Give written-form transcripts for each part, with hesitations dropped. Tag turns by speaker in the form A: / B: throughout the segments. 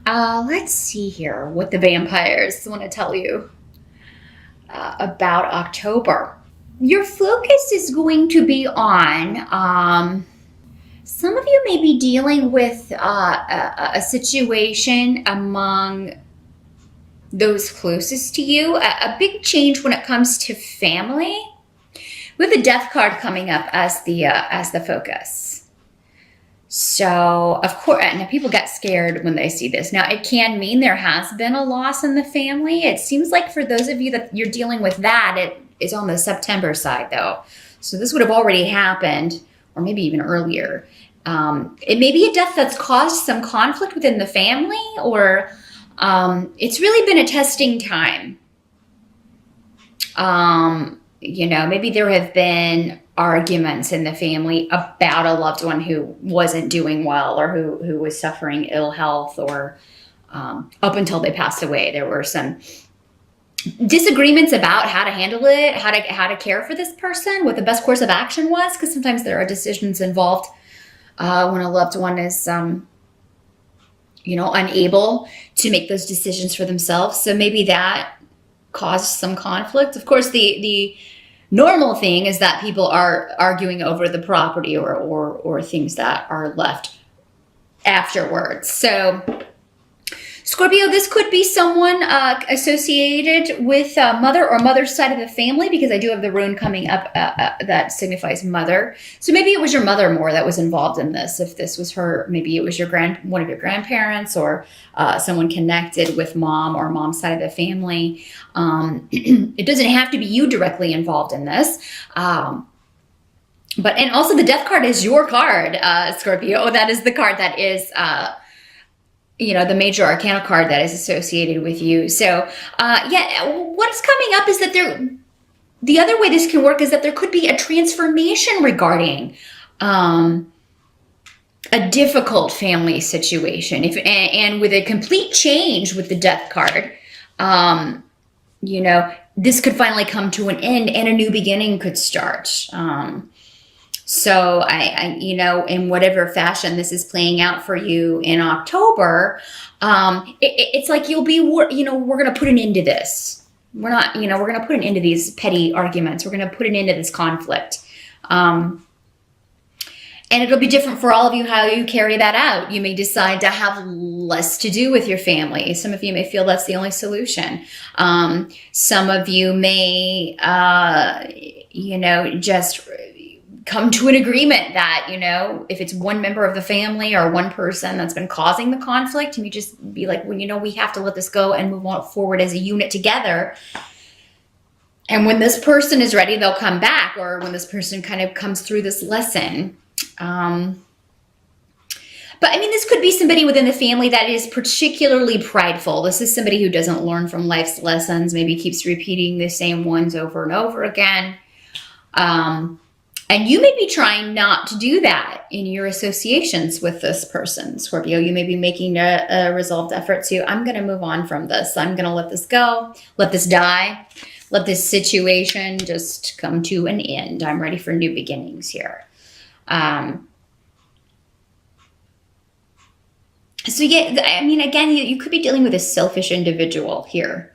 A: Let's see here what the vampires want to tell you about October. Your focus is going to be on some of you may be dealing with a situation among those closest to you, a big change when it comes to family, with the death card coming up as the focus. So, of course, and people get scared when they see this. Now, it can mean there has been a loss in the family. It seems like for those of you that you're dealing with that, it is on the September side, though. So this would have already happened, or maybe even earlier. It may be a death that's caused some conflict within the family, or it's really been a testing time. Maybe there have been arguments in the family about a loved one who wasn't doing well, or who was suffering ill health, or up until they passed away, there were some disagreements about how to handle it, how to care for this person, what the best course of action was, because sometimes there are decisions involved when a loved one is unable to make those decisions for themselves. So maybe that caused some conflict. Of course, the normal thing is that people are arguing over the property or things that are left afterwards. So Scorpio, this could be someone associated with mother or mother's side of the family, because I do have the rune coming up that signifies mother. So maybe it was your mother more that was involved in this. If this was her, maybe it was one of your grandparents, or someone connected with mom or mom's side of the family. It doesn't have to be you directly involved in this. And also the death card is your card, Scorpio. That is the card that is the major arcana card that is associated with you. So, what's coming up is that the other way this can work is that there could be a transformation regarding a difficult family situation. And with a complete change with the death card, this could finally come to an end and a new beginning could start. So in whatever fashion this is playing out for you in October, it's like you'll be, we're going to put an end to this. We're going to put an end to these petty arguments. We're going to put an end to this conflict. And it'll be different for all of you how you carry that out. You may decide to have less to do with your family. Some of you may feel that's the only solution. Some of you may, just come to an agreement that, if it's one member of the family or one person that's been causing the conflict, and you just be like, well, we have to let this go and move on forward as a unit together. And when this person is ready, they'll come back, or when this person kind of comes through this lesson. But this could be somebody within the family that is particularly prideful. This is somebody who doesn't learn from life's lessons, maybe keeps repeating the same ones over and over again. And you may be trying not to do that in your associations with this person, Scorpio. You may be making a resolved effort to, I'm going to move on from this. I'm going to let this go, let this die, let this situation just come to an end. I'm ready for new beginnings here. Again, you could be dealing with a selfish individual here,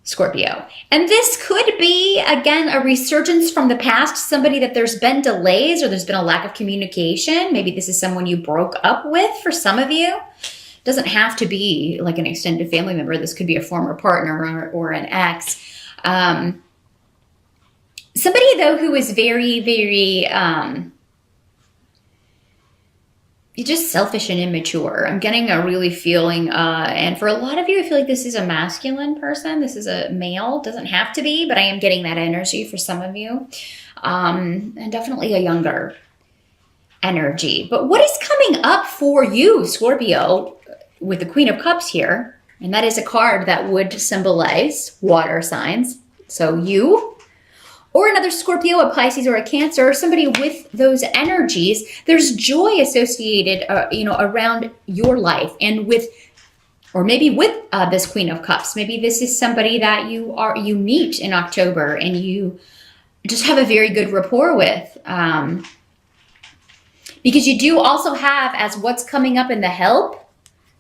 A: Scorpio. And this could be, again, a resurgence from the past, somebody that there's been delays or there's been a lack of communication. Maybe this is someone you broke up with for some of you. It doesn't have to be like an extended family member. This could be a former partner or an ex. Somebody, though, who is very, very... you're just selfish and immature. I'm getting a really feeling, and for a lot of you, I feel like this is a masculine person. This is a male. Doesn't have to be, but I am getting that energy for some of you. And definitely a younger energy. But what is coming up for you, Scorpio, with the Queen of Cups here? And that is a card that would symbolize water signs. So you, or another Scorpio, a Pisces, or a Cancer, or somebody with those energies, there's joy associated, around your life and with, or maybe with this Queen of Cups. Maybe this is somebody that you meet in October and you just have a very good rapport with. Because you do also have, as what's coming up in the help,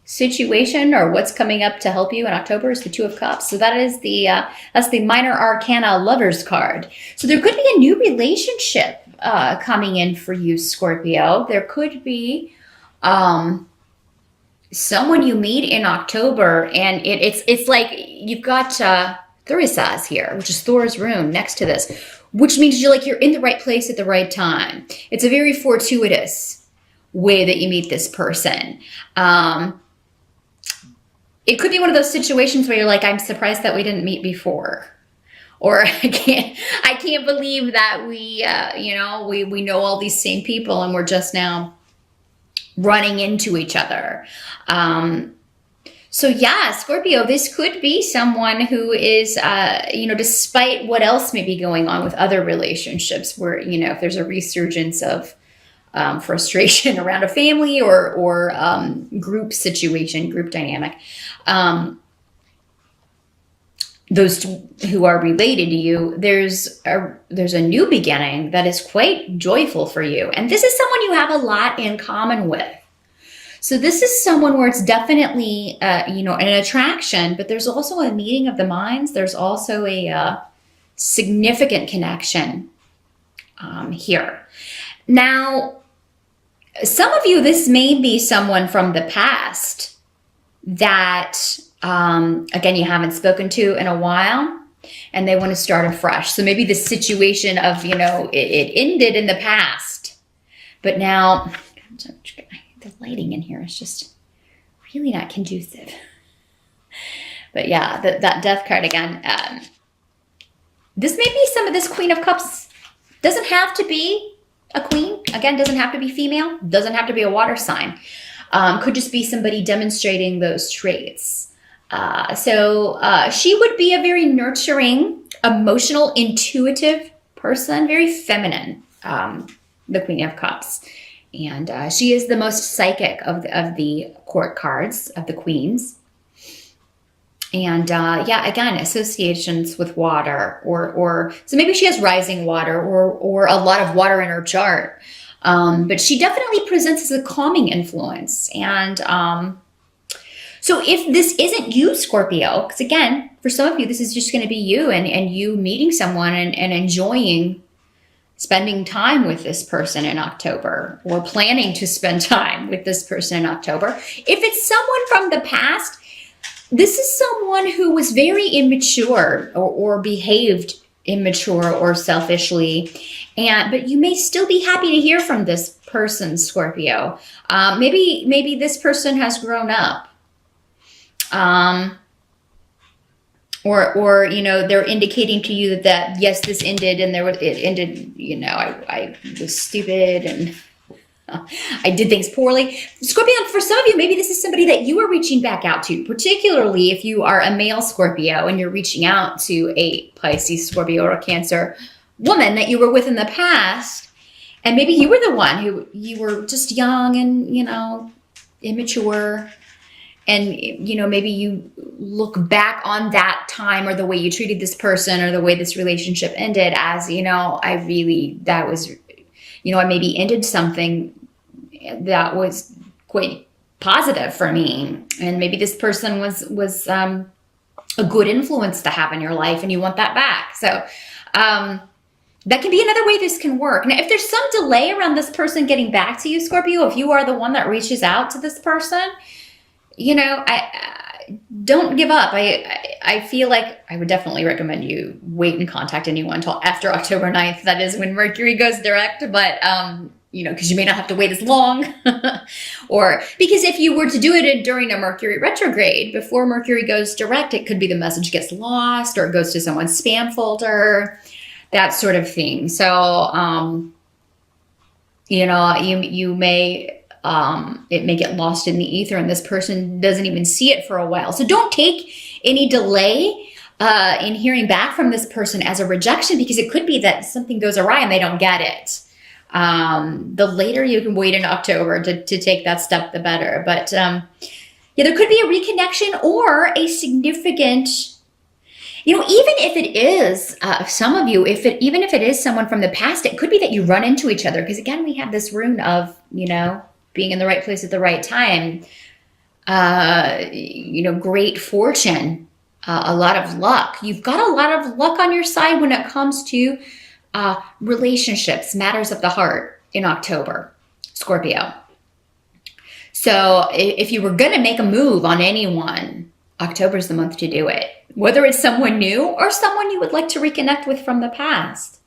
A: situation or what's coming up to help you in October is the Two of Cups. So that is that's the minor arcana lovers card. So there could be a new relationship coming in for you, Scorpio. There could be someone you meet in October, and it's like you've got Thurisaz here, which is Thor's rune next to this, which means you're in the right place at the right time. It's a very fortuitous way that you meet this person. It could be one of those situations where you're like, I'm surprised that we didn't meet before. Or I can't believe that we know all these same people and we're just now running into each other. So yeah, Scorpio, this could be someone who is, despite what else may be going on with other relationships where, if there's a resurgence of frustration around a family or group situation, group dynamic, those who are related to you, there's a new beginning that is quite joyful for you. And this is someone you have a lot in common with. So this is someone where it's definitely, an attraction, but there's also a meeting of the minds. There's also a significant connection here. Now, some of you, this may be someone from the past that, again, you haven't spoken to in a while and they want to start afresh. So maybe the situation of, it ended in the past, but now the lighting in here is just really not conducive. But yeah, that death card again. This may be some of this Queen of Cups. Doesn't have to be a queen. Again, doesn't have to be female. Doesn't have to be a water sign. Could just be somebody demonstrating those traits. So she would be a very nurturing, emotional, intuitive person, very feminine, the Queen of Cups. And she is the most psychic of the court cards, of the queens. And again, associations with water or so maybe she has rising water or a lot of water in her chart. But she definitely presents as a calming influence. And so if this isn't you, Scorpio, because again, for some of you, this is just going to be you and you meeting someone and enjoying spending time with this person in October or planning to spend time with this person in October. If it's someone from the past, this is someone who was very immature or behaved immature or selfishly, but you may still be happy to hear from this person, Scorpio. Maybe this person has grown up. Or they're indicating to you that yes, this ended and it ended, I was stupid and I did things poorly. Scorpio, for some of you, maybe this is somebody that you are reaching back out to, particularly if you are a male Scorpio and you're reaching out to a Pisces, Scorpio, or a Cancer woman that you were with in the past. And maybe you were the one who you were just young and, immature. And, maybe you look back on that time or the way you treated this person or the way this relationship ended as, I maybe ended something that was quite positive for me. And maybe this person was a good influence to have in your life and you want that back. So that can be another way this can work. Now, if there's some delay around this person getting back to you, Scorpio, if you are the one that reaches out to this person, I don't give up. I feel like I would definitely recommend you wait and contact anyone until after October 9th. That is when Mercury goes direct, but, because you may not have to wait as long. Or because if you were to do it during a Mercury retrograde, before Mercury goes direct, it could be the message gets lost or it goes to someone's spam folder, that sort of thing. So, you may... it may get lost in the ether and this person doesn't even see it for a while. So don't take any delay in hearing back from this person as a rejection, because it could be that something goes awry and they don't get it. The later you can wait in October to take that step, the better. But there could be a reconnection or a significant, even if it is some of you, even if it is someone from the past, it could be that you run into each other. Because again, we have this rune of, being in the right place at the right time. great fortune, a lot of luck. You've got a lot of luck on your side when it comes to relationships, matters of the heart in October, Scorpio. So if you were going to make a move on anyone, October is the month to do it. Whether it's someone new or someone you would like to reconnect with from the past.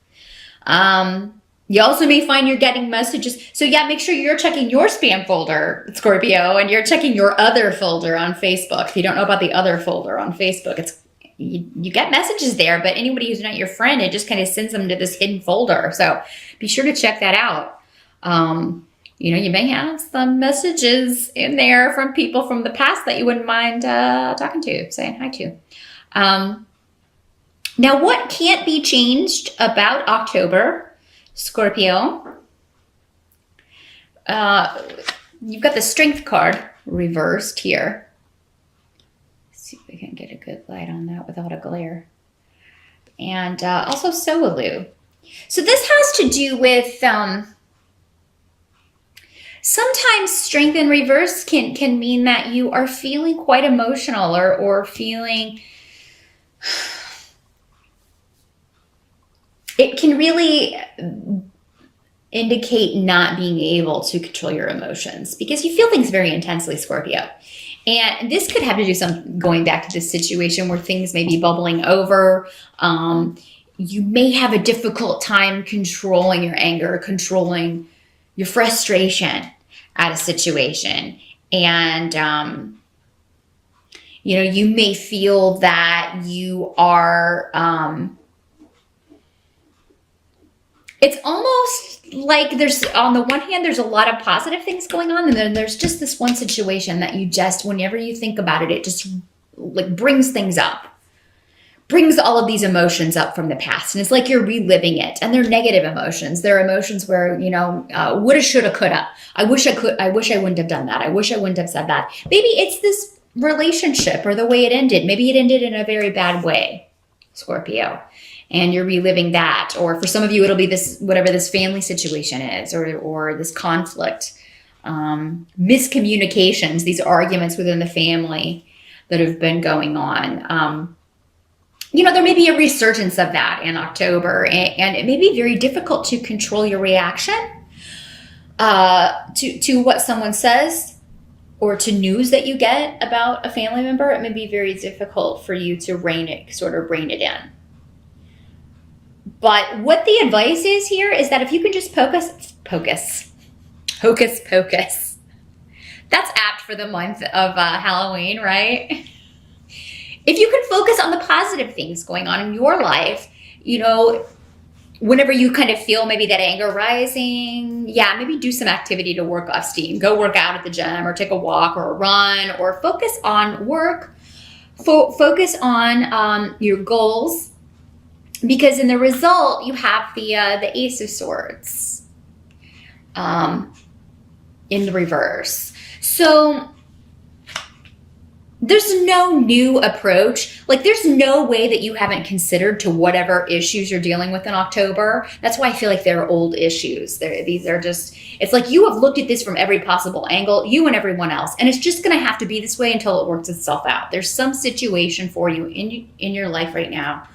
A: You also may find you're getting messages. So yeah, make sure you're checking your spam folder, Scorpio, and you're checking your other folder on Facebook. If you don't know about the other folder on Facebook, you get messages there, but anybody who's not your friend, it just kind of sends them to this hidden folder. So be sure to check that out. You may have some messages in there from people from the past that you wouldn't mind talking to, saying hi to. Now, what can't be changed about October, Scorpio? You've got the Strength card reversed here. Let's see if we can get a good light on that without a glare. And also Soalu. So this has to do with sometimes strength in reverse can mean that you are feeling quite emotional or feeling... It can really indicate not being able to control your emotions because you feel things very intensely, Scorpio. And this could have to do some going back to this situation where things may be bubbling over. You may have a difficult time controlling your anger, controlling your frustration at a situation. And, you may feel that you are... It's almost like there's, on the one hand, there's a lot of positive things going on. And then there's just this one situation that you just, whenever you think about it, it just like brings things up, brings all of these emotions up from the past. And it's like you're reliving it. And they're negative emotions. They're emotions where, woulda, shoulda, coulda. I wish I wouldn't have done that. I wish I wouldn't have said that. Maybe it's this relationship or the way it ended. Maybe it ended in a very bad way, Scorpio. And you're reliving that. Or for some of you, it'll be this, whatever this family situation is, or this conflict, miscommunications, these arguments within the family that have been going on. There may be a resurgence of that in October, and it may be very difficult to control your reaction to what someone says or to news that you get about a family member. It may be very difficult for you to rein it in. But what the advice is here is that if you can just hocus pocus. That's apt for the month of Halloween, right? If you can focus on the positive things going on in your life, whenever you kind of feel maybe that anger rising, maybe do some activity to work off steam. Go work out at the gym or take a walk or a run or focus on work. Focus on your goals. Because in the result, you have the Ace of Swords in the reverse. So there's no new approach. Like there's no way that you haven't considered to whatever issues you're dealing with in October. That's why I feel like they're old issues. These are just, it's like you have looked at this from every possible angle, you and everyone else. And it's just going to have to be this way until it works itself out. There's some situation for you in your life right now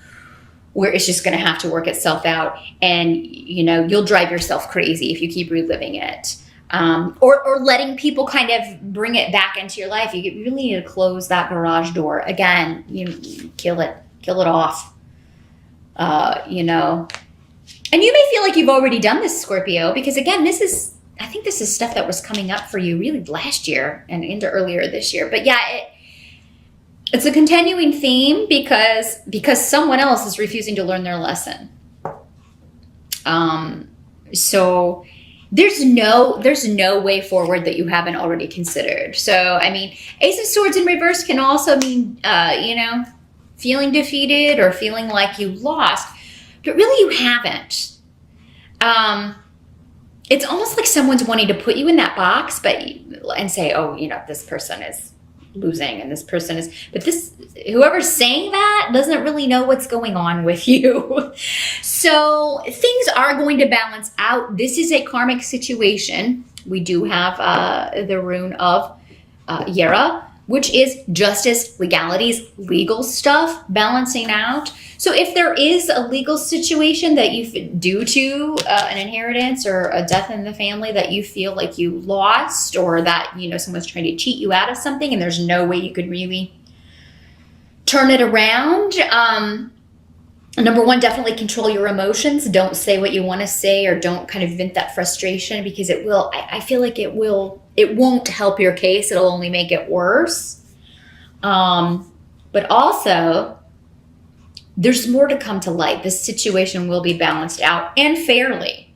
A: where it's just going to have to work itself out. And, you'll drive yourself crazy if you keep reliving it. Or letting people kind of bring it back into your life. You really need to close that garage door. Again, kill it off. And you may feel like you've already done this, Scorpio, because again, I think this is stuff that was coming up for you really last year and into earlier this year. But it's a continuing theme because someone else is refusing to learn their lesson. So there's no way forward that you haven't already considered. So, Ace of Swords in reverse can also mean, feeling defeated or feeling like you lost, but really you haven't. It's almost like someone's wanting to put you in that box, and say, oh, this person is losing and this person is, but whoever's saying that doesn't really know what's going on with you. So things are going to balance out. This is a karmic situation. We do have the rune of Yera, which is justice, legalities, legal stuff, balancing out. So if there is a legal situation that you, due to an inheritance or a death in the family, that you feel like you lost, or that, you know, someone's trying to cheat you out of something and there's no way you could really turn it around, number one, definitely control your emotions. Don't say what you want to say, or don't kind of vent that frustration, because it will, I feel like it won't help your case. It'll only make it worse. But also, there's more to come to light. This situation will be balanced out and fairly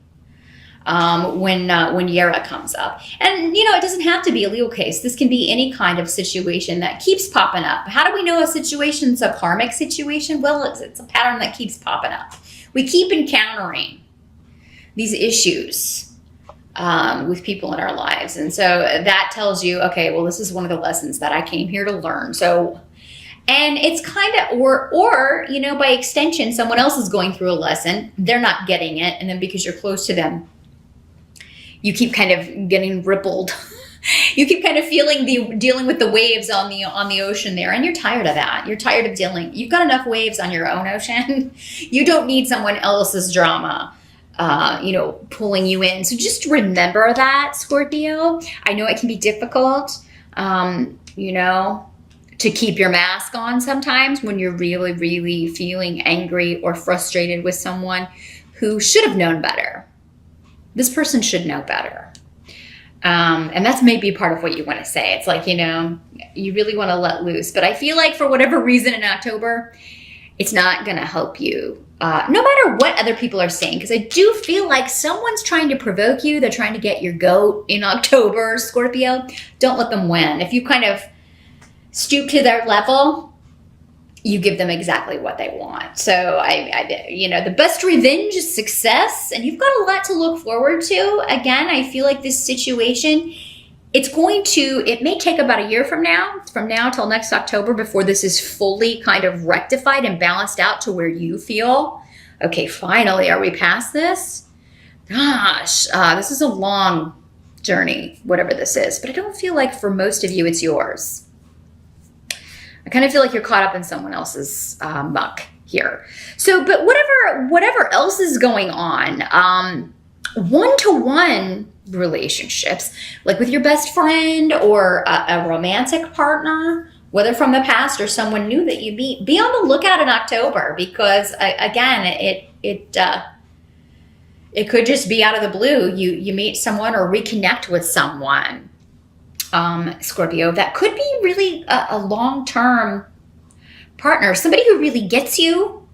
A: when Yera comes up. And, you know, it doesn't have to be a legal case. This can be any kind of situation that keeps popping up. How do we know a situation's a karmic situation? Well, it's a pattern that keeps popping up. We keep encountering these issues with people in our lives. And so that tells you, okay, well, this is one of the lessons that I came here to learn. So, and it's kind of, or, you know, by extension, someone else is going through a lesson. They're not getting it. And then because you're close to them, you keep kind of getting rippled. You keep kind of dealing with the waves on the ocean there. And you're tired of that. You're tired of dealing. You've got enough waves on your own ocean. You don't need someone else's drama, you know, pulling you in. So just remember that, Scorpio. I know it can be difficult, you know, to keep your mask on sometimes when you're really, really feeling angry or frustrated with someone who should have known better. This person should know better. And that's maybe part of what you want to say. It's like, you know, you really want to let loose. But I feel like for whatever reason in October, it's not going to help you. No matter what other people are saying. Because I do feel like someone's trying to provoke you. They're trying to get your goat in October, Scorpio. Don't let them win. If you kind of stoop to their level, you give them exactly what they want. So you know, the best revenge is success, and you've got a lot to look forward to. Again, I feel like this situation, it may take about a year from now till next October before this is fully kind of rectified and balanced out to where you feel, okay, finally, are we past this? Gosh, this is a long journey, whatever this is, but I don't feel like for most of you, it's yours. I kind of feel like you're caught up in someone else's muck here. So, but whatever else is going on, one-to-one relationships, like with your best friend or a romantic partner, whether from the past or someone new that you meet, be on the lookout in October, because again, it could just be out of the blue. You meet someone or reconnect with someone, Scorpio, that could be really a long-term partner, somebody who really gets you.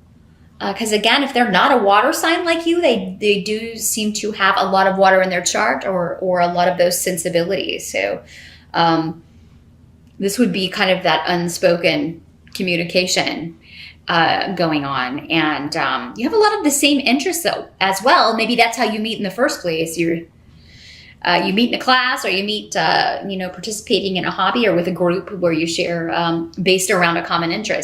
A: Because again, if they're not a water sign like you, they do seem to have a lot of water in their chart, or a lot of those sensibilities. So this would be kind of that unspoken communication going on. And you have a lot of the same interests though, as well. Maybe that's how you meet in the first place. You meet in a class, or you meet, you know, participating in a hobby or with a group where you share based around a common interest.